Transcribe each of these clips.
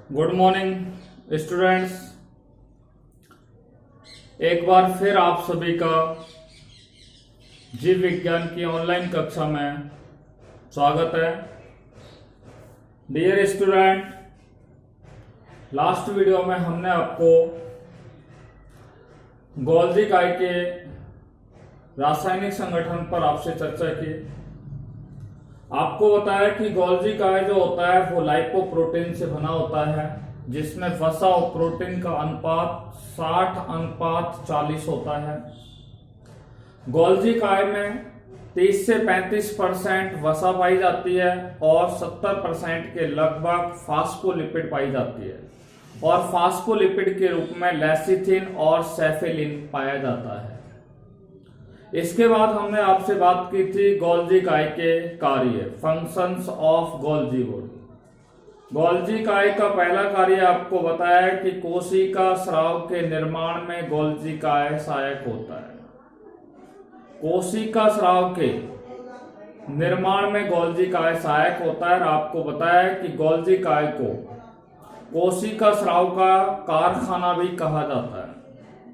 Good morning students. एक बार फिर आप सभी का जीव विज्ञान की ऑनलाइन कक्षा में स्वागत है। डियर स्टूडेंट, लास्ट वीडियो में हमने आपको गोल्जी काय के रासायनिक संगठन पर आपसे चर्चा की। आपको बताया कि गोल्जी काय जो होता है वो लाइपोप्रोटीन से बना होता है, जिसमें वसा और प्रोटीन का अनुपात 60:40 होता है। गोल्जी काय में 30 से 35% वसा पाई जाती है और 70% के लगभग फास्फोलिपिड पाई जाती है, और फास्फोलिपिड के रूप में लेसिथिन और सेफेलिन पाया जाता है। इसके बाद हमने आपसे बात की थी गोल्जी काय के कार्य, functions of Golgi body. Golgi काय का पहला कार्य आपको बताया है कि कोशिका स्राव के निर्माण में गोल्जी काय सहायक होता है। कोशिका स्राव के निर्माण में गोल्जी काय सहायक होता है, और आपको बताया है कि गोल्जी काय को कोशिका स्राव का कारखाना भी कहा जाता है।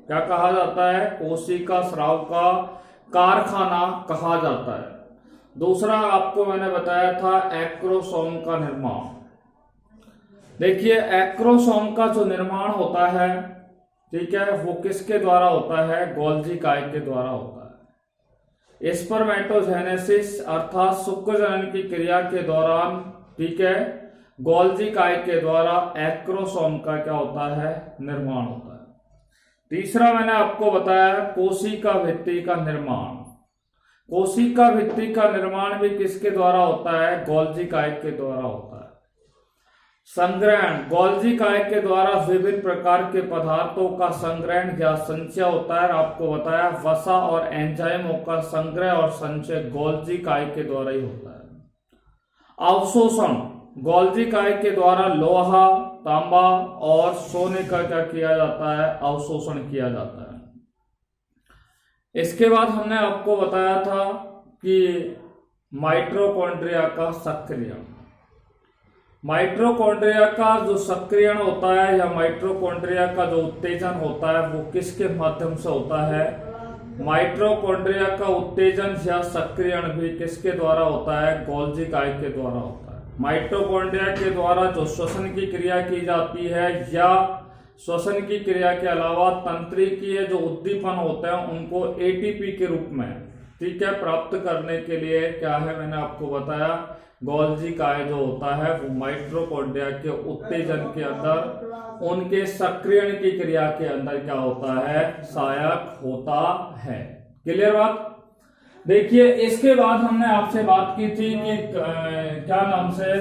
क्या कहा जाता है? कोशिका स्राव का कारखाना कहा जाता है। दूसरा आपको मैंने बताया था एक्रोसोम का निर्माण। देखिए, एक्रोसोम का जो निर्माण होता है, ठीक है, वो किसके द्वारा होता है? गोल्जी काय के द्वारा होता है। स्पर्मेटोजेनेसिस अर्थात शुक्र जनन की क्रिया के दौरान, ठीक है, गोल्जी काय के द्वारा एक्रोसोम का क्या होता है? निर्माण होता है। तीसरा मैंने आपको बताया कोशिका भित्ति का निर्माण। कोशिका भित्ति का निर्माण भी किसके द्वारा होता है? गोल्जी काय के द्वारा होता है। संग्रहण, गोल्जी काय के द्वारा विभिन्न प्रकार के पदार्थों का संग्रहण या संचय होता है। आपको बताया वसा और एंजाइमों का संग्रह और संचय गोल्जी काय के द्वारा ही होता है। अवशोषण, गोल्जी काय के द्वारा लोहा, तांबा और सोने का क्या किया जाता है? अवशोषण किया जाता है। इसके बाद हमने आपको बताया था कि माइटोकॉन्ड्रिया का सक्रियण। माइटोकॉन्ड्रिया का जो सक्रियण होता है या माइटोकॉन्ड्रिया का जो उत्तेजन होता है वो किसके माध्यम से होता है? माइटोकॉन्ड्रिया का उत्तेजन या सक्रियण भी किसके द्वारा होता है? गोल्जी काय के द्वारा होता है। माइटोकॉन्ड्रिया के द्वारा जो श्वसन की क्रिया की जाती है, या श्वसन की क्रिया के अलावा तंत्रिकीय जो उद्दीपन होते हैं उनको एटीपी के रूप में, ठीक है, प्राप्त करने के लिए क्या है? मैंने आपको बताया गोल्जी काय जो होता है वो माइटोकॉन्ड्रिया के उत्तेजन के अंदर, उनके सक्रियण की क्रिया के अंदर क्या होता है? सहायक होता है। क्लियर बात? देखिए, इसके बाद हमने आपसे बात की थी कि क्या नाम से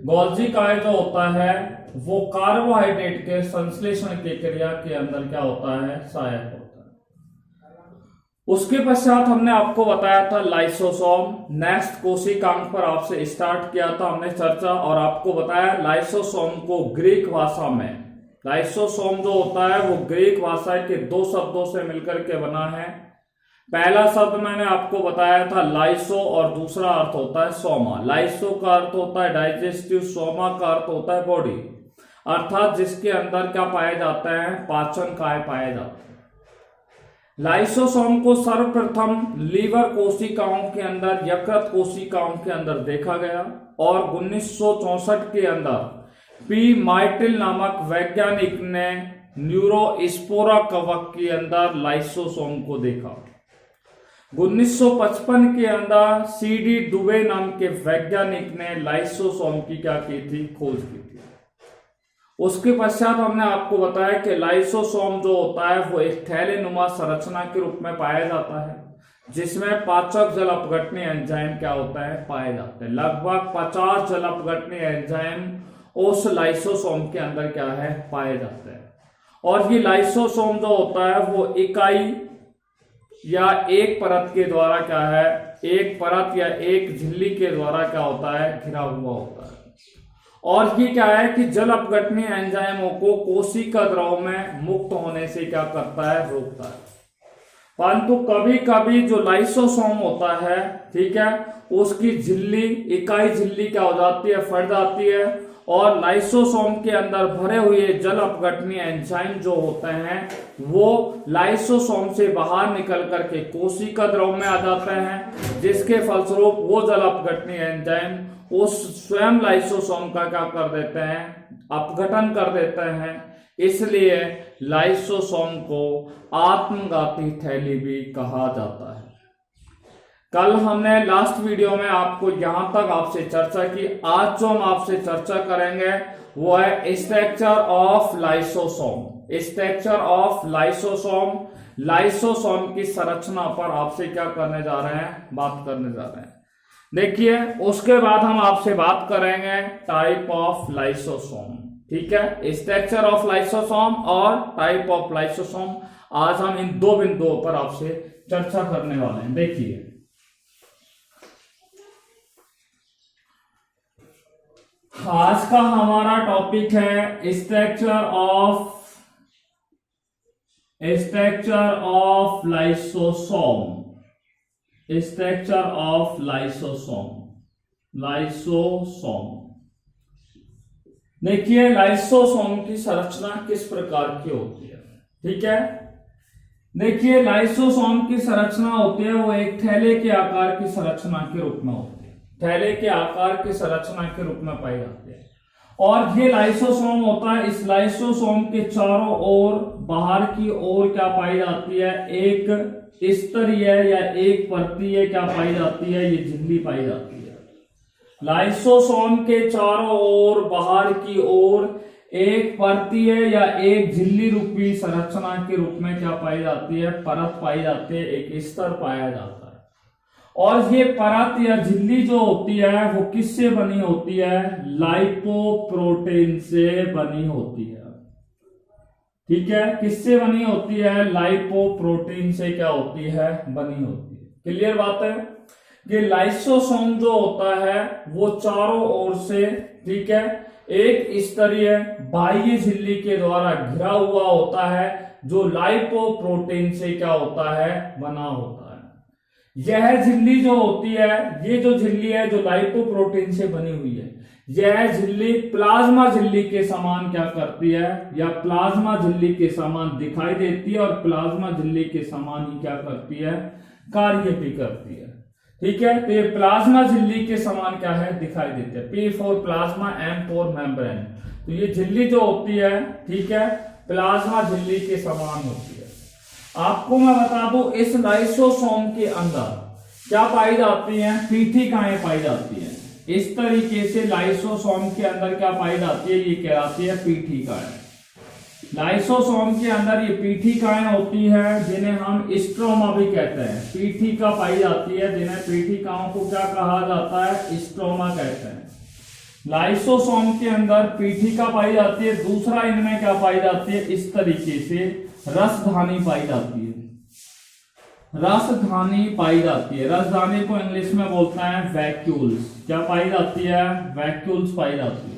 गोल्जी काय जो होता है वो कार्बोहाइड्रेट के संश्लेषण की क्रिया के अंदर क्या होता है? सहायक होता है। उसके पश्चात हमने आपको बताया था लाइसोसोम। नेक्स्ट कोशिकांग पर आपसे स्टार्ट किया था हमने चर्चा, और आपको बताया लाइसोसोम को ग्रीक भाषा में, लाइसोसोम जो होता है वो ग्रीक भाषा के दो शब्दों से मिलकर के बना है। पहला शब्द मैंने आपको बताया था लाइसो, और दूसरा अर्थ होता है सोमा। लाइसो का अर्थ होता है डाइजेस्टिव, सोमा का अर्थ होता है बॉडी, अर्थात जिसके अंदर क्या पाए जाते हैं? पाचन काय पाए जाते हैं। लाइसोसोम को सर्वप्रथम लीवर कोशिकाओं के अंदर, यकृत कोशिकाओं के अंदर देखा गया, और 1964 के अंदर पी मार्टिल नामक वैज्ञानिक ने न्यूरोस्पोरा कवक के अंदर लाइसोसोम को देखा। 1955 के अंदर सीडी दुबे नाम के वैज्ञानिक ने लाइसोसोम की क्या की थी? खोज की थी। उसके पश्चात हमने आपको बताया कि लाइसोसोम जो होता है वो एक थैलेनुमा संरचना के रूप में पाया जाता है, जिसमें पाचक जल अपघटनी एंजाइम क्या होता है? पाए जाते हैं। लगभग 50 जल अपघटनी एंजाइम उस लाइसोसोम के अंदर क्या है? पाए जाते हैं। और ये लाइसोसोम जो होता है वो इकाई या एक परत के द्वारा क्या है? एक परत या एक झिल्ली के द्वारा क्या होता है? घिरा हुआ होता है। और ये क्या है कि जल अपघटनी एंजाइमों को कोशिका द्रव में मुक्त होने से क्या करता है? रोकता है। परंतु कभी कभी जो लाइसोसोम होता है, ठीक है, उसकी झिल्ली, इकाई झिल्ली क्या हो जाती है, फट जाती है, और लाइसोसोम के अंदर भरे हुए जल अपघटनीय एंजाइम जो होते हैं वो लाइसोसोम से बाहर निकल करके कोशिका द्रव में आ जाते हैं, जिसके फलस्वरूप वो जल अपघटनीय एंजाइम उस स्वयं लाइसोसोम का क्या कर देते हैं, अपघटन कर देते हैं। इसलिए लाइसोसोम को आत्मघाती थैली भी कहा जाता है। कल हमने लास्ट वीडियो में आपको यहां तक आपसे चर्चा की। आज जो हम आपसे चर्चा करेंगे वो है structure of lysosome. Structure of lysosome, lysosome की संरचना पर आपसे क्या करने जा रहे हैं, बात करने जा रहे हैं। देखिए, उसके बाद हम आपसे बात करेंगे टाइप ऑफ लाइसोसोम। ठीक है, स्ट्रक्चर ऑफ लाइसोसोम और टाइप ऑफ लाइसोसोम, आज हम इन दो बिंदुओं पर आपसे चर्चा करने वाले हैं। देखिए, आज का हमारा टॉपिक है structure of lysosome. Structure of lysosome. देखिए, लाइसोसोम की संरचना किस प्रकार की होती है। ठीक है, देखिए, लाइसोसोम की संरचना होती है वो एक थैले के आकार की संरचना के रूप में होती है। थैले के आकार की संरचना के रूप में पाई जाती है। और ये लाइसोसोम होता है, इस लाइसोसोम के चारों ओर बाहर की ओर क्या पाई जाती है, एक स्तरीय या एक परतीय क्या पाई जाती है, ये झिल्ली पाई जाती है। लाइसोसोम के चारों ओर बाहर की ओर एक परतीय या एक झिल्ली रूपी संरचना के रूप में क्या पाई जाती है, परत पाई जाती है, एक स्तर पाया जाता है। और ये परत या झिल्ली जो होती है वो किससे बनी होती है, लाइपोप्रोटीन से बनी होती है। ठीक है, किससे बनी होती है, लाइपोप्रोटीन से क्या होती है, बनी होती है। क्लियर बात है कि लाइसोसोम जो होता है वो चारों ओर से, ठीक है, एक स्तरीय बाह्य झिल्ली के द्वारा घिरा हुआ होता है, जो लाइपोप्रोटीन से क्या होता है, बना होता है। यह झिल्ली जो होती है, ये जो झिल्ली है जो लाइपोप्रोटीन से बनी हुई है, यह झिल्ली प्लाज्मा झिल्ली के समान क्या करती है, या प्लाज्मा झिल्ली के समान दिखाई देती है, और प्लाज्मा झिल्ली के समान ही क्या करती है, कार्य भी करती है। ठीक है, तो ये प्लाज्मा झिल्ली के समान क्या है, दिखाई देती है। P for plasma, M for membrane. तो ये झिल्ली जो होती है, ठीक है, प्लाज्मा झिल्ली के समान होती है। आपको मैं बता दूं, इस लाइसोसोम के अंदर क्या पाई जाती हैं, पीठिकाएं पाई जाती हैं। इस तरीके से लाइसोसोम के अंदर क्या पाई जाती है, ये कहलाती है पीठिकाएं। लाइसोसोम के अंदर ये पीठिकाएं होती है, जिन्हें हम स्ट्रोमा भी कहते हैं। पीठिका पाई जाती है, जिन्हें पीठिकाओं को क्या कहा जाता है, स्ट्रोमा कहते हैं। लाइसोसोम के अंदर पीठिका पाई जाती है। दूसरा, इनमें क्या पाई जाती है, इस तरीके से रसधानी पाई जाती है। रसधानी पाई जाती है। रसधानी को इंग्लिश में बोलते हैं वैक्यूल्स। क्या पाई जाती है, वैक्यूल्स पाई जाती है।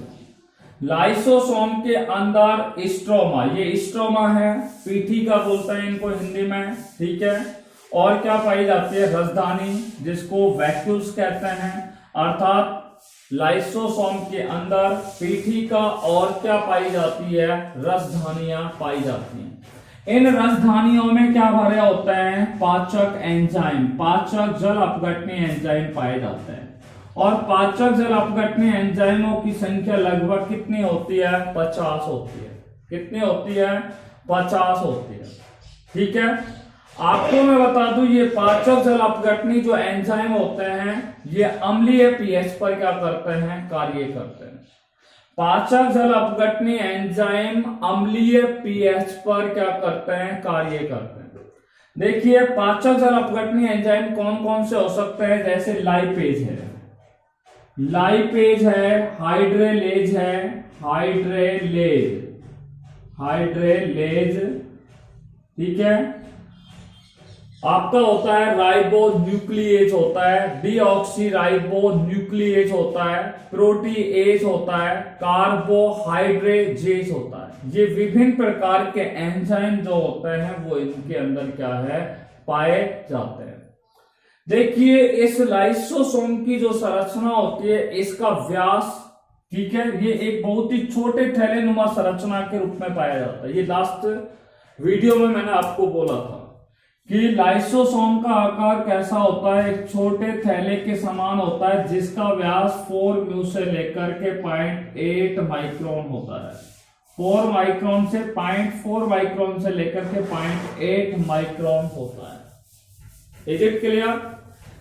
लाइसोसोम के अंदर स्ट्रोमा, ये स्ट्रोमा है, पीठिका बोलते हैं इनको हिंदी में। ठीक है, और क्या पाई जाती है, रसधानी, जिसको वैक्यूल्स कहते हैं। अर्थात लाइसोसोम के अंदर पीठिका और क्या पाई जाती है, रसधानियां पाई जाती हैं। इन रसधानियों में क्या भरे होते हैं, पाचक एंजाइम, पाचक जल अपघटनीय एंजाइम पाए जाते हैं। और पाचक जल अपघटनीय एंजाइमों की संख्या लगभग कितनी होती है, 50 होती है। कितनी होती है, 50 होती है। ठीक है, आपको मैं बता दूं, ये पाचक जल अपघटनी जो एंजाइम होते हैं, ये अम्लीय पीएच पर क्या करते हैं, कार्य करते हैं। पाचक जल अपघटनी एंजाइम अम्लीय पीएच पर क्या करते हैं, कार्य करते हैं। देखिए, पाचक जल अपघटनी एंजाइम कौन कौन से हो सकते हैं, जैसे लाइपेज है, हाइड्रेलेज है, हाइड्रेलेज, ठीक है। आपका होता है राइबो न्यूक्लिएज होता है, डीऑक्सीराइबो न्यूक्लिएज होता है, प्रोटीएज होता है, कार्बोहाइड्रेजेज होता है। ये विभिन्न प्रकार के एंजाइम जो होते हैं वो इनके अंदर क्या है, पाए जाते हैं। देखिए इस लाइसोसोम की जो संरचना होती है, इसका व्यास, ठीक है, ये एक बहुत ही छोटे थैलेनुमा संरचना के रूप में पाया जाता है। ये लास्ट वीडियो में मैंने आपको बोला था कि लाइसोसोम का आकार कैसा होता है, एक छोटे थैले के समान होता है जिसका व्यास 4 म्यू से लेकर के 0.8 माइक्रोन होता है। 4 माइक्रोन से 0.4 माइक्रोन से लेकर के 0.8 माइक्रोन होता है। Is it clear?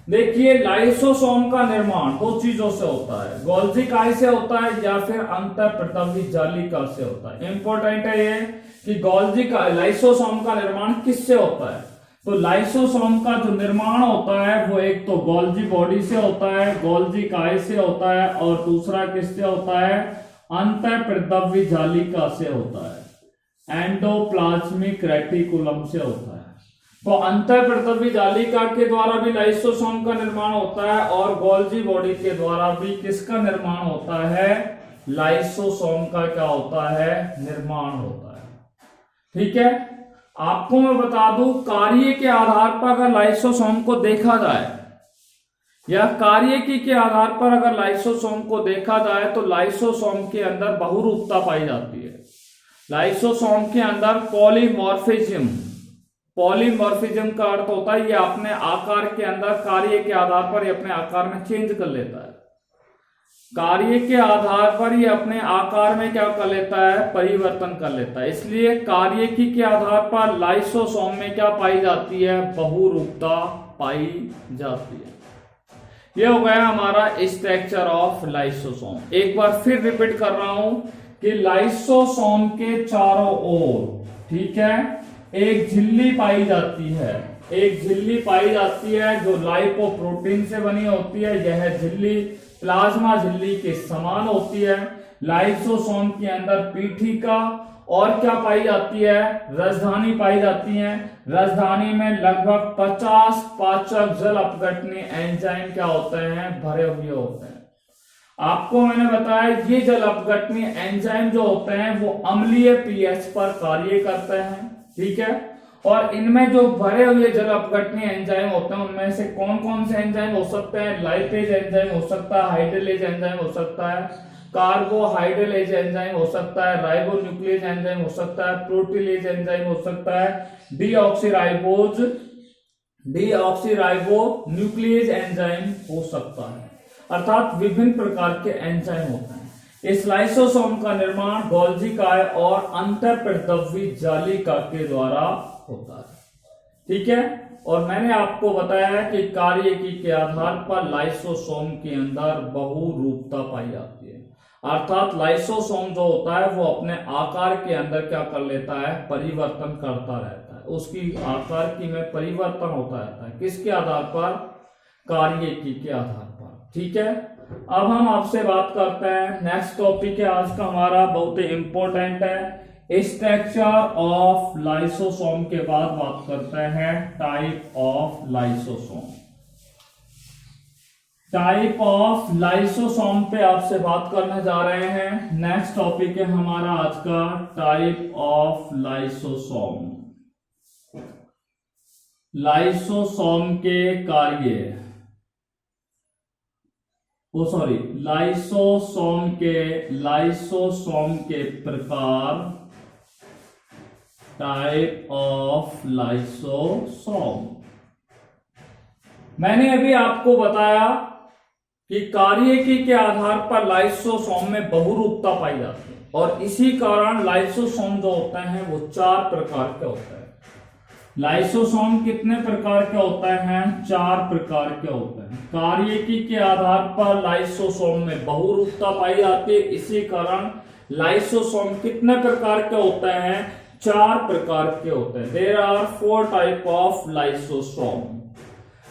देखिए लाइसोसोम का निर्माण दो चीजों से होता है, गोल्जी काय से होता है या फिर अंतःप्रतवी जालिका से होता है। इंपॉर्टेंट है ये कि गोल्जी का लाइसोसोम का निर्माण किससे होता है। तो लाइसोसोम का जो निर्माण होता है वो एक तो गोल्जी बॉडी से होता है, गोल्जी काय से होता है, और दूसरा किससे होता है, अंतःप्रतवी जालिका से होता है, एंडोप्लाज्मिक रेटिकुलम से होता है। तो अंतःप्रतवी जालिका के द्वारा भी लाइसोसोम का निर्माण होता है और गोल्जी बॉडी के द्वारा भी किसका निर्माण होता है, लाइसोसोम का क्या होता है, निर्माण होता है। ठीक है, आपको मैं बता दूं कार्य के आधार पर अगर लाइसोसोम को देखा जाए या कार्यकी के आधार पर अगर लाइसोसोम को देखा जाए तो लाइसोसोम के अंदर बहुरूपता पाई जाती है। लाइसोसोम के अंदर पॉलीमॉर्फिज्म, पॉलीमॉर्फिज्म का अर्थ होता है ये अपने आकार के अंदर कार्य के आधार पर ये अपने आकार में चेंज कर लेता है। कार्य के आधार पर ये अपने आकार में क्या कर लेता है, परिवर्तन कर लेता है। इसलिए कार्यकी के आधार पर लाइसोसोम में क्या पाई जाती है, बहुरूपता पाई जाती है। ये हो गया हमारा स्ट्रक्चर ऑफ लाइसोसोम। एक बार फिर रिपीट कर रहा हूं कि लाइसोसोम के चारों ओर, ठीक है, एक झिल्ली पाई जाती है, एक झिल्ली पाई जाती है जो लाइपोप्रोटीन से बनी होती है। यह झिल्ली प्लाज्मा झिल्ली के समान होती है। लाइसोसोम के अंदर पीठिका और क्या पाई जाती है, राजधानी पाई जाती है। राजधानी में लगभग 50 पाचक जल अपघटनीय एंजाइम क्या होते हैं, भरे हुए होते हैं। आपको मैंने बताया ये जल अपघटनीय एंजाइम जो होते हैं वो अम्लीय पीएच पर कार्य करते हैं, ठीक है। और इनमें जो भरे हुए जल अपघटनीय एंजाइम होते हैं उनमें से कौन कौन से एंजाइम हो सकते हैं, लाइपेज एंजाइम हो सकता है, हाइड्रोलेज एंजाइम हो सकता है, कार्बोहाइड्रोलेज एंजाइम हो सकता है, राइबोन्यूक्लियेज एंजाइम हो सकता है, प्रोटीलेज एंजाइम हो सकता है, डीऑक्सीराइबोन्यूक्लियेज एंजाइम हो सकता है। अर्थात विभिन्न प्रकार के एंजाइम होते हैं। इस लाइसोसोम का निर्माण गोल्जी काय और अंतःप्रतवी जालिका के द्वारा होता है, ठीक है। और मैंने आपको बताया कि कार्यकी के आधार पर लाइसोसोम के अंदर बहुरूपता पाई जाती है। अर्थात लाइसोसोम जो होता है वो अपने आकार के अंदर क्या कर लेता है, परिवर्तन करता रहता है। उसकी आकार की में परिवर्तन होता रहता है। किसके आधार पर, कार्यकी के आधार पर, ठीक है। अब हम आपसे बात करते हैं, नेक्स्ट टॉपिक है आज का हमारा, बहुत ही इंपॉर्टेंट है, स्ट्रक्चर ऑफ लाइसोसोम के बाद बात करते हैं type of lysosome. Type of lysosome पे आपसे बात करने जा रहे हैं। नेक्स्ट टॉपिक है हमारा आज का टाइप ऑफ लाइसोसोम। लाइसोसोम के कार्य, लाइसोसोम के प्रकार, टाइप ऑफ लाइसोसोम। मैंने अभी आपको बताया कि कार्यकी के आधार पर लाइसोसोम में बहुरूपता पाई जाती है और इसी कारण लाइसोसोम जो होते हैं वो 4 प्रकार के होते हैं। लाइसोसोम कितने प्रकार के होते हैं, 4 प्रकार के होते हैं। कार्यकी के आधार पर लाइसोसोम में बहुरूपता पाई जाती है, इसी कारण लाइसोसोम कितने प्रकार के होते हैं, 4 प्रकार के होते हैं। There are 4 type of lysosome.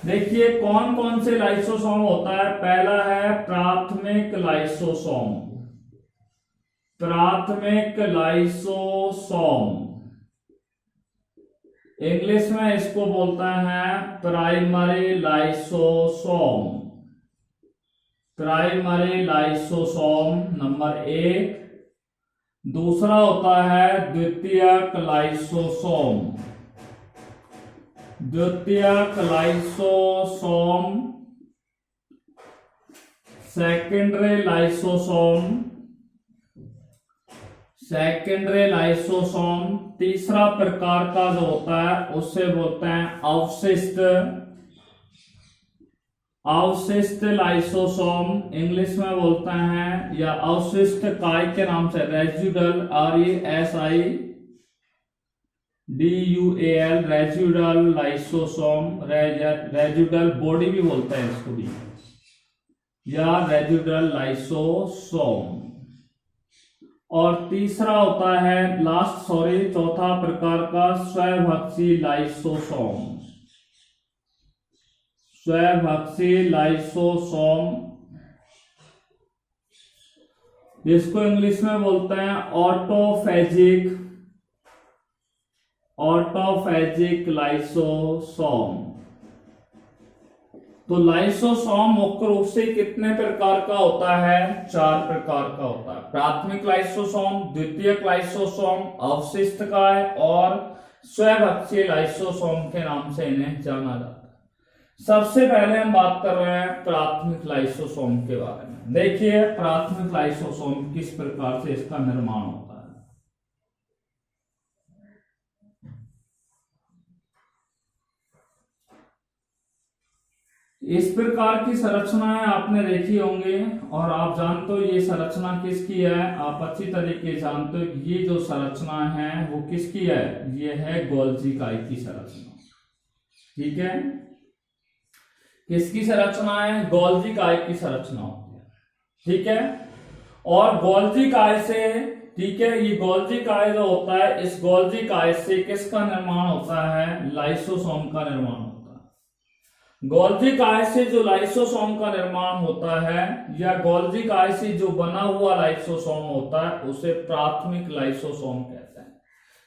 देखिए कौन कौन से लाइसोसोम होता है। पहला है प्राथमिक लाइसोसोम। प्राथमिक लाइसोसोम, इंग्लिश में इसको बोलते हैं primary lysosome. Primary lysosome number 1। दूसरा होता है द्वितीयक लाइसोसोम। द्वितीयक lysosome, secondary lysosome, secondary lysosome. तीसरा प्रकार का जो होता है उससे बोलते हैं अवशिष्ट, अवशिष्ट लाइसोसोम इंग्लिश में बोलते हैं, या अवशिष्ट काय के नाम से residual, RESIDUAL residual lysosome, residual body भी बोलते हैं इसको भी, या रेजिडुअल लाइसोसोम। और तीसरा होता है चौथा प्रकार का स्वभक्षी लाइसोसोम, स्वभक्षी लाइसोसोम, जिसको इंग्लिश में बोलते हैं ऑटोफेजिक, ऑटोफेजिक लाइसोसोम। तो लाइसोसोम मुख्य रूप से कितने प्रकार का होता है? 4 प्रकार का होता है। प्राथमिक लाइसोसोम, द्वितीयक लाइसोसोम, अवशिष्ट काय और स्वभक्षी लाइसोसोम के नाम से इन्हें जाना जाता है। सबसे पहले हम बात कर रहे हैं प्राथमिक लाइसोसोम के बारे में। देखिए प्राथमिक लाइसोसोम किस प्रकार से इसका निर्माण होता है। इस प्रकार की संरचनाएं आपने देखी होंगी और आप जानते हो ये संरचना किसकी है। आप अच्छी तरीके जानते हो कि ये जो संरचना है वो किसकी है, ये है गोल्जी काय की संरचना। ठीक है, किसकी संरचना है? गोल्जी काय की संरचना होती है। ठीक है, और गोल्जी काय से, ठीक है, ये गोल्जी काय जो होता है, इस गोल्जी काय से किसका निर्माण होता है? लाइसोसोम का निर्माण होता है। गोल्जी काय से जो लाइसोसोम का निर्माण होता है या गोल्जी काय से जो बना हुआ लाइसोसोम होता है उसे प्राथमिक लाइसोसोम कहते हैं।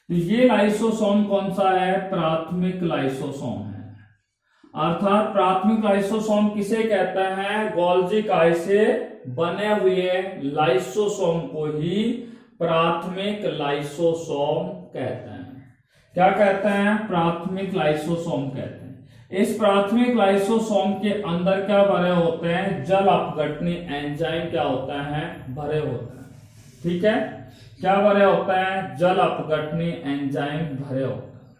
तो ये लाइसोसोम कौन सा है? प्राथमिक लाइसोसोम है। अर्थात प्राथमिक लाइसोसोम किसे कहते हैं? गोल्जी काय से बने हुए लाइसोसोम को ही प्राथमिक लाइसोसोम कहते हैं। क्या कहते हैं? प्राथमिक लाइसोसोम कहते हैं। इस प्राथमिक लाइसोसोम के अंदर क्या भरे होते हैं? जल अपघटनी एंजाइम क्या होता है? भरे होते हैं। ठीक है, क्या भरे होते हैं? जल अपघटनी एंजाइम भरे होते हैं।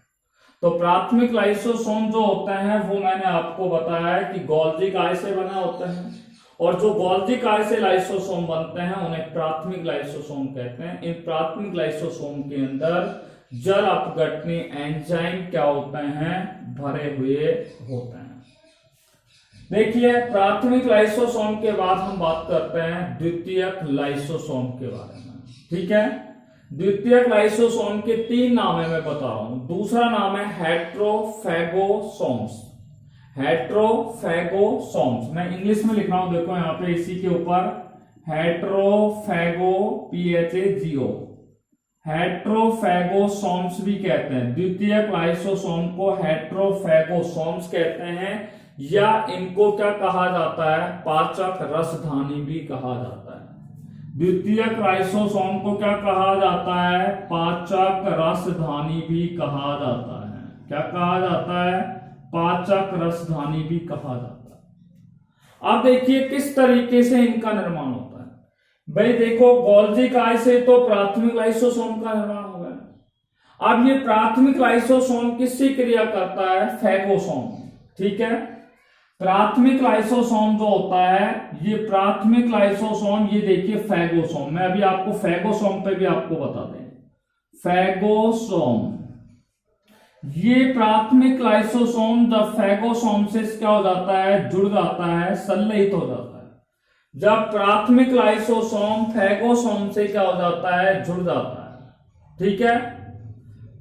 तो प्राथमिक लाइसोसोम जो होते हैं वो मैंने आपको बताया है कि गोल्जी काय से बने होते हैं, और जो गोल्जी काय से लाइसोसोम बनते हैं उन्हें प्राथमिक लाइसोसोम कहते हैं। इन प्राथमिक लाइसोसोम के अंदर जल अपघटनी एंजाइम क्या होते हैं? भरे हुए होते हैं। देखिए प्राथमिक लाइसोसोम के बाद हम बात करते हैं द्वितीयक लाइसोसोम के बारे में। ठीक है, द्वितीयक लाइसोसोम के 3 नाम है मैं बता रहा हूं। दूसरा नाम है हेट्रोफैगोसोम्स, हेट्रोफैगोसोम्स। मैं इंग्लिश में लिख रहा हूं, देखो यहां पे इसी के ऊपर हेट्रोफैगो, PHAGO, हेट्रोफैगोसोम्स भी कहते हैं। द्वितीयक लाइसोसोम को हेट्रोफैगोसोम्स कहते हैं, या इनको क्या कहा जाता है? पाचक रसधानी भी कहा जाता है। द्वितीयक लाइसोसोम को क्या कहा जाता है? पाचक रसधानी भी कहा जाता है। क्या कहा जाता है? पाचक रसधानी भी कहा जाता है। अब देखिए किस तरीके से इनका निर्माण होता है। भाई देखो गोल्जी काय से तो प्राथमिक लाइसोसोम का निर्माण हो गया। अब ये प्राथमिक लाइसोसोम किससे क्रिया करता है? फैगोसोम। ठीक है, प्राथमिक लाइसोसोम जो होता है, ये प्राथमिक लाइसोसोम, ये देखिए फैगोसोम। मैं अभी आपको फैगोसोम पे भी आपको बता दें, फैगोसोम, ये प्राथमिक लाइसोसोम जब फैगोसोम से क्या हो जाता है? जुड़ जाता है, संलयित हो जाता है। जब प्राथमिक लाइसोसोम फैगोसोम से क्या हो जाता है? जुड़ जाता है। ठीक है,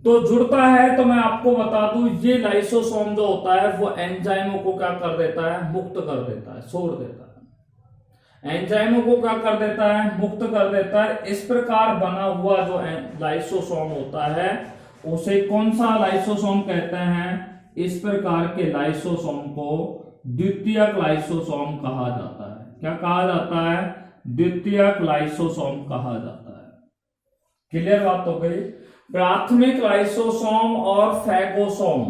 तो जुड़ता है तो मैं आपको बता दूं, ये लाइसोसोम जो होता है वो एंजाइमों को क्या कर देता है? मुक्त कर देता है, छोड़ देता है। एंजाइमों को क्या कर देता है? मुक्त कर देता है। इस प्रकार बना हुआ जो लाइसोसोम होता है उसे कौन सा लाइसोसोम कहते हैं? इस प्रकार के लाइसोसोम को द्वितीयक लाइसोसोम कहा जाता है। क्या कहा जाता है? द्वितीयक लाइसोसोम कहा जाता है। क्लियर बात हो गई। प्राथमिक लाइसोसोम और फैगोसोम,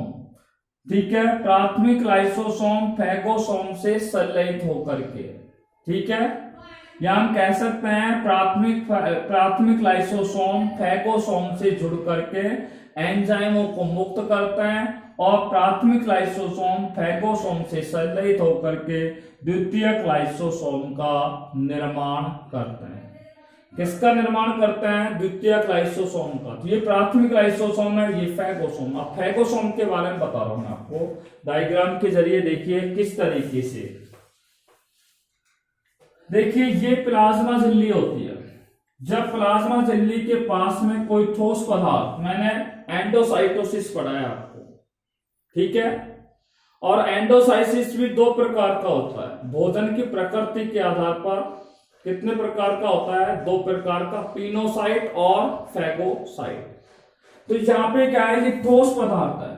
ठीक है, प्राथमिक लाइसोसोम फैगोसोम से संलयित होकर के, ठीक है, या हम कह सकते हैं प्राथमिक लाइसोसोम फैगोसोम से जुड़ करके एंजाइमों को मुक्त करते हैं और प्राथमिक लाइसोसोम फैगोसोम से संलयित होकर के द्वितीयक लाइसोसोम का निर्माण करते हैं। किसका निर्माण करते हैं? द्वितीयक लाइसोसोम का। तो ये प्राथमिक लाइसोसोम है, ये फैगोसोम। अब फैगोसोम के बारे में बता रहा हूं मैं आपको डायग्राम के जरिए। देखिए किस तरीके से, देखिए ये प्लाज्मा झिल्ली होती है। जब प्लाज्मा झिल्ली के पास में कोई ठोस पदार्थ, मैंने एंडोसाइटोसिस पढ़ा है आपको, ठीक है, और एंडोसाइसिस भी दो प्रकार का होता है। भोजन की प्रकृति के आधार पर कितने प्रकार का होता है? दो प्रकार का, पिनोसाइट और फैगोसाइट। तो यहाँ पे क्या है, ये ठोस पदार्थ है।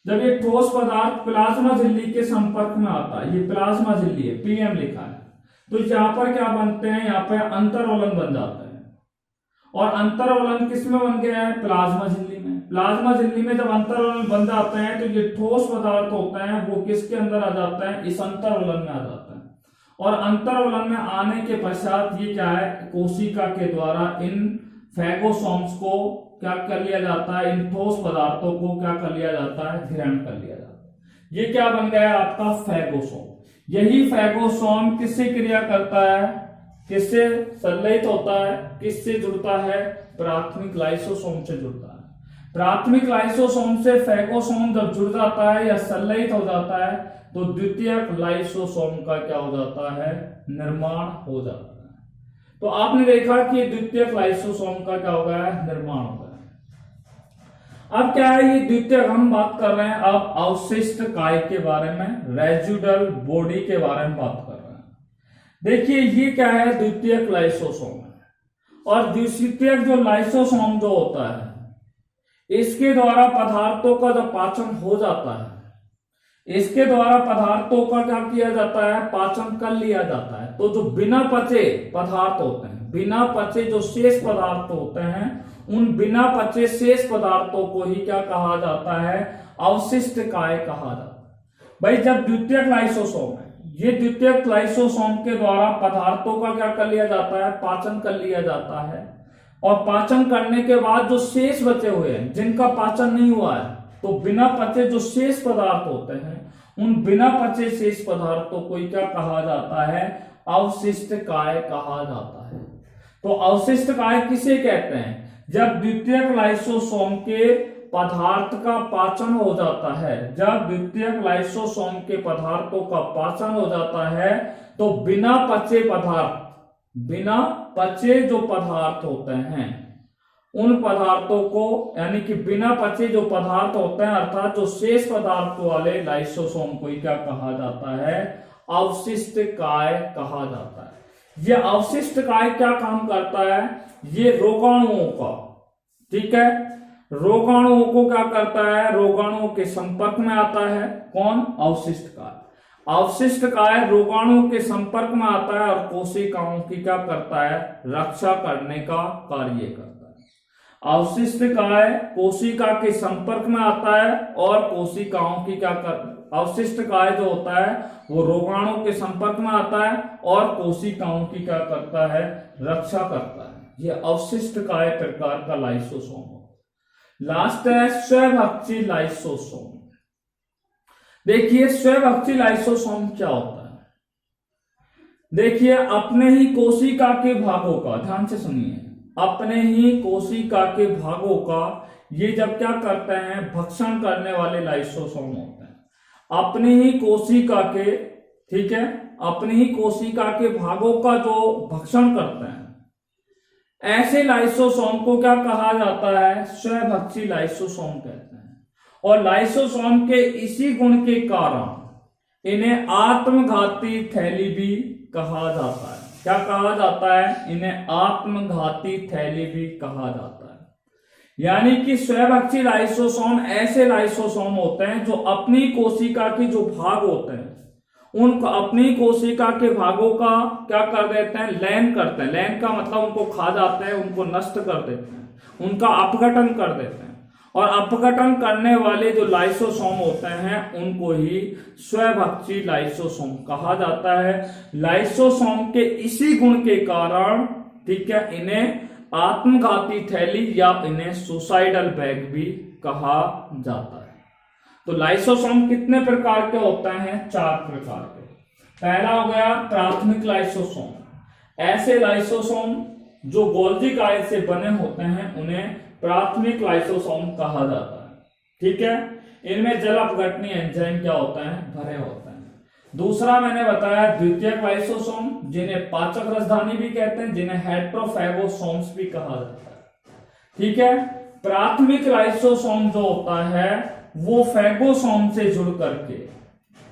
जब ये ठोस पदार्थ प्लाज्मा झिल्ली के संपर्क में आता है, ये प्लाज्मा झिल्ली है, पीएम लिखा है, तो यहाँ पर क्या बनते हैं? यहाँ पे अंतरवलन बन जाते हैं। और अंतरवलन किसमें बन गया है? प्लाज्मा झिल्ली में। प्लाज्मा झिल्ली में जब अंतरवलन बन जाते हैं तो ये ठोस पदार्थ होते हैं वो किसके अंदर आ जाते हैं? इस अंतरवलन में आ जाते हैं। और अंतरवलन में आने के पश्चात ये क्या है, कोशिका के द्वारा इन फैगोसोम्स को क्या कर लिया जाता है? इन ठोस पदार्थों को क्या कर लिया जाता है? ग्रहण कर लिया जाता है। ये क्या बन गया आपका? फैगोसोम। यही फैगोसोम किससे क्रिया करता है? किससे संलयित होता है? किससे जुड़ता है? प्राथमिक लाइसोसोम से जुड़ता है। प्राथमिक लाइसोसोम से फैगोसोम जब जुड़ जाता है या संलयित हो जाता है तो द्वितीयक लाइसोसोम का क्या हो जाता है? निर्माण हो जाता है। तो आपने देखा कि द्वितीयक लाइसोसोम का क्या हो गया है? निर्माण हो गया। अब क्या है, ये द्वितीयक हम बात कर रहे हैं अब अवशिष्ट काय के बारे में, रेजिडुअल बॉडी के बारे में बात कर रहे हैं। देखिए ये क्या है? द्वितीयक लाइसोसोम है। और द्वितीयक जो लाइसोसोम जो होता है इसके द्वारा पदार्थों का जब पाचन हो जाता है, इसके द्वारा पदार्थों का क्या किया जाता है? पाचन कर लिया जाता है। तो जो बिना पचे पदार्थ होते हैं, बिना पचे जो शेष पदार्थ होते हैं, उन बिना पचे शेष पदार्थों को ही क्या कहा जाता है? अवशिष्ट काय कहा जाता है। भाई जब द्वितीयक लाइसोसोम है, ये द्वितीयक लाइसोसोम के द्वारा पदार्थों का क्या कर लिया जाता है? पाचन कर लिया जाता है। और पाचन करने के बाद जो शेष बचे हुए हैं, जिनका पाचन नहीं हुआ है, तो बिना पचे जो शेष पदार्थ होते हैं, उन बिना पचे शेष पदार्थों को क्या कहा जाता है? अवशिष्ट काय कहा जाता है। तो अवशिष्ट काय किसे कहते हैं? जब द्वितीयक लाइसोसोम के पदार्थ का पाचन हो जाता है, जब द्वितीयक लाइसोसोम के पदार्थों का पाचन हो जाता है तो बिना पचे पदार्थ, बिना पचे जो पदार्थ होते हैं उन पदार्थों को, यानी कि बिना पचे जो पदार्थ होते हैं अर्थात जो शेष पदार्थ वाले लाइसोसोम को क्या कहा जाता है? अवशिष्ट काय कहा जाता है। यह अवशिष्ट काय क्या काम करता है? ये रोगाणुओं का, ठीक है, रोगाणुओं को क्या करता है? रोगाणुओं के संपर्क में आता है। कौन? अवशिष्ट काय। अवशिष्ट काय रोगाणुओं के संपर्क में आता है और कोशिकाओं की क्या करता है? रक्षा करने का कार्य करता है। अवशिष्ट काय कोशिका के संपर्क में आता है और कोशिकाओं की क्या कर, अवशिष्ट काय जो होता है वो रोगाणुओं के संपर्क में आता है और कोशिकाओं की क्या करता है? रक्षा करता है। ये अवशिष्ट काय प्रकार का लाइसोसोम हो। लास्ट है स्वभक्षी लाइसोसोम। देखिए स्वभक्षी लाइसोसोम क्या होता है? देखिए अपने ही कोशिका के भागों का, ध्यान से सुनिए, अपने ही कोशिका के भागों का ये जब क्या करते हैं? भक्षण करने वाले लाइसोसोम होते हैं। अपनी ही कोशिका के, ठीक है, अपनी ही कोशिका के भागों का जो भक्षण करते हैं, ऐसे लाइसोसोम को क्या कहा जाता है? स्वभक्षी लाइसोसोम कहते हैं। और लाइसोसोम के इसी गुण के कारण इन्हें आत्मघाती थैली भी कहा जाता है। क्या कहा जाता है? इन्हें आत्मघाती थैली भी कहा जाता है। यानी कि स्वभक्षी लाइसोसोम ऐसे लाइसोसोम होते हैं जो अपनी कोशिका के जो भाग होते हैं उनको, अपनी कोशिका के भागों का क्या कर देते हैं? लयन करते हैं। लयन का मतलब उनको खा जाते हैं, उनको नष्ट कर देते हैं, उनका अपघटन कर देते हैं और अपघटन करने वाले जो लाइसोसोम होते हैं उनको ही स्वभक्षी लाइसोसोम कहा जाता है। लाइसोसोम के इसी गुण के कारण, ठीक है, इन्हें आत्मघाती थैली या इन्हें सुसाइडल बैग भी कहा जाता है। तो लाइसोसोम कितने प्रकार के होते हैं? 4 प्रकार के। पहला हो गया प्राथमिक लाइसोसोम। ऐसे लाइसोसोम जो गोल्जी कायल से बने होते हैं उन्हें प्राथमिक लाइसोसोम कहा जाता है, ठीक है। इनमें जल अपघटनीय एंजाइम क्या होता है? भरे होते हैं। दूसरा मैंने बताया द्वितीयक लाइसोसोम, जिन्हें पाचक राजधानी भी कहते हैं, जिन्हें हेट्रोफैगोसोम्स भी कहा जाता है, ठीक है। प्राथमिक लाइसोसोम जो होता है वो फैगोसोम से जुड़ करके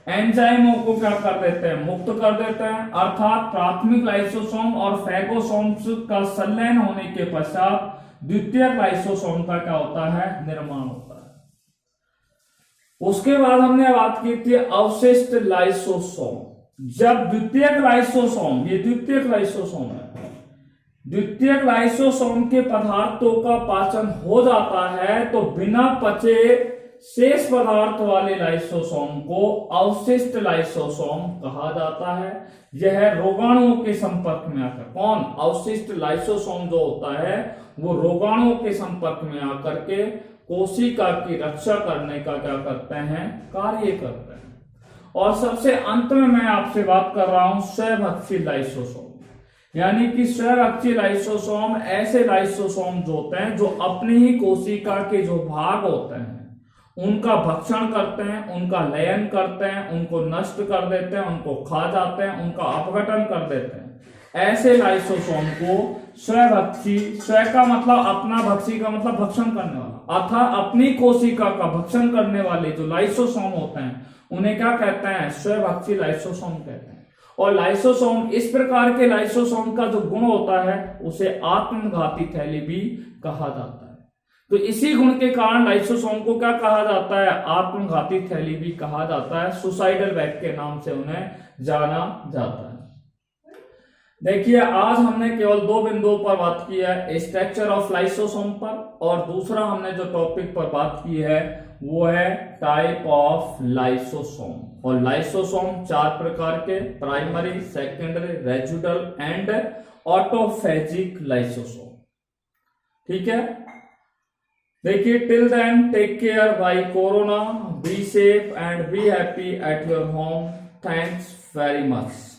एंजाइमों को क्या कर देते हैं? मुक्त कर देते हैं। अर्थात प्राथमिक लाइसोसोम और फैगोसोम्स का संलयन होने के पश्चात द्वितीयक लाइसोसोम का क्या होता है? निर्माण होता है। उसके बाद हमने बात की थी अवशिष्ट लाइसोसोम। जब द्वितीयक लाइसोसोम, ये द्वितीयक लाइसोसोम है, द्वितीयक लाइसोसोम के पदार्थों का पाचन हो जाता है तो बिना पचे शेष पदार्थ वाले लाइसोसोम को अवशिष्ट लाइसोसोम कहा जाता है। यह रोगाणुओं के संपर्क में आकर, कौन? अवशिष्ट लाइसोसोम जो होता है वो रोगाणुओं के संपर्क में आकर के कोशिका की रक्षा करने का क्या करते हैं? कार्य करते हैं। और सबसे अंत में मैं आपसे बात कर रहा हूं स्वभक्षी लाइसोसोम, यानी कि स्वभक्षी लाइसोसोम ऐसे लाइसोसोम जो होते हैं जो अपनी ही कोशिका के जो भाग होते हैं उनका भक्षण करते हैं, उनका लयन करते हैं, उनको नष्ट कर देते हैं, उनको खा जाते हैं, उनका अपघटन कर देते हैं। ऐसे लाइसोसोम को स्वभक्षी, स्व का मतलब अपना, भक्षी का मतलब भक्षण करने वाला, अर्थात अपनी कोशिका का भक्षण करने वाले जो लाइसोसोम होते हैं उन्हें क्या कहते हैं? स्वभक्षी लाइसोसोम कहते हैं। और लाइसोसोम, इस प्रकार के लाइसोसोम का जो गुण होता है उसे आत्मघाती थैली भी कहा जाता है। तो इसी गुण के कारण लाइसोसोम को क्या कहा जाता है? आत्मघाती थैली भी कहा जाता है। सुसाइडल बैग के नाम से उन्हें जाना जाता है। देखिए, आज हमने केवल 2 बिंदुओं पर बात की है, स्ट्रक्चर ऑफ लाइसोसोम पर, और दूसरा हमने जो टॉपिक पर बात की है वो है टाइप ऑफ लाइसोसोम। और लाइसोसोम 4 प्रकार के, primary, secondary, residual and autophagic lysosome, ठीक है। देखिए, till then take care, bye corona, be safe and be happy at your home. Thanks very much.